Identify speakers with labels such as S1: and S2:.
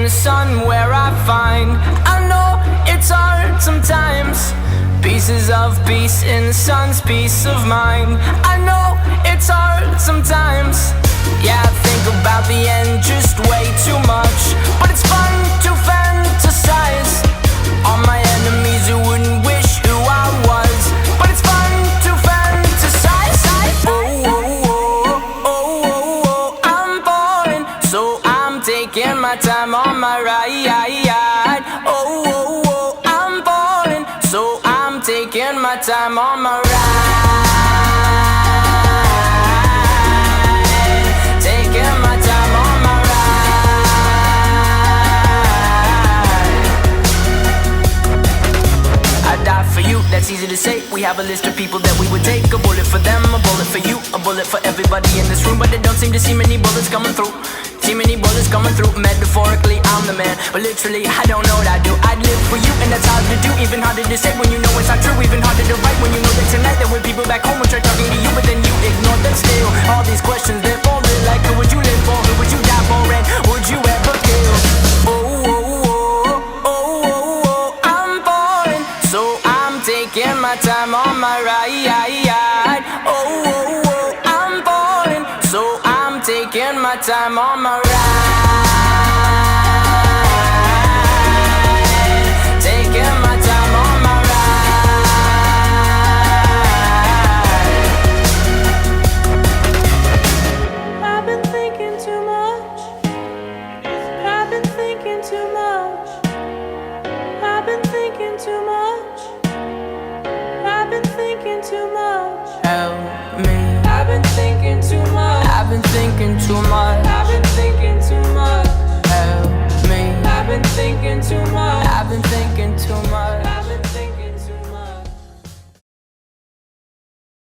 S1: the sun where I find, I know it's hard sometimes, pieces of peace in the sun's peace of mind. I know it's hard sometimes, yeah, I think about the end just way too much, but it's fun to fantasize on my enemies who wouldn't wish who I was, but it's fun to fantasize. Oh, oh, oh, oh, oh, oh, I'm falling, so I'm taking my time on my ride. Oh, oh, oh, I'm falling, so I'm taking my time on my ride. Taking my time on my ride. I die for you, that's easy to say. We have a list of people that we would take. A bullet for them, a bullet for you, a bullet for everybody in this room. But they don't seem to see many bullets coming through. See many bullets coming through. Metaphorically, I'm the man, but literally, I don't know what I do. I'd live for you, and that's hard to do. Even harder to say when you know it's not true. Even harder to write when you know that tonight there were people back home who tried talking to you, but then you ignored them still. All these questions, they're falling like, who would you live for? Who would you die for? And would you ever kill? Oh, oh, oh, oh, oh, oh, I'm falling, so I'm taking my time on my ride. Oh, oh, oh, I'm falling, so I'm taking my time on my ride. Taking my time on my ride.
S2: I've been thinking too much. I've been thinking too much. I've been thinking too much. I've been thinking too much.
S1: Help me.
S2: I've been thinking too much.
S1: I've been thinking too much.
S2: I've been thinking too much.
S1: Help me.
S2: I've been thinking too much.
S1: I've been thinking too much.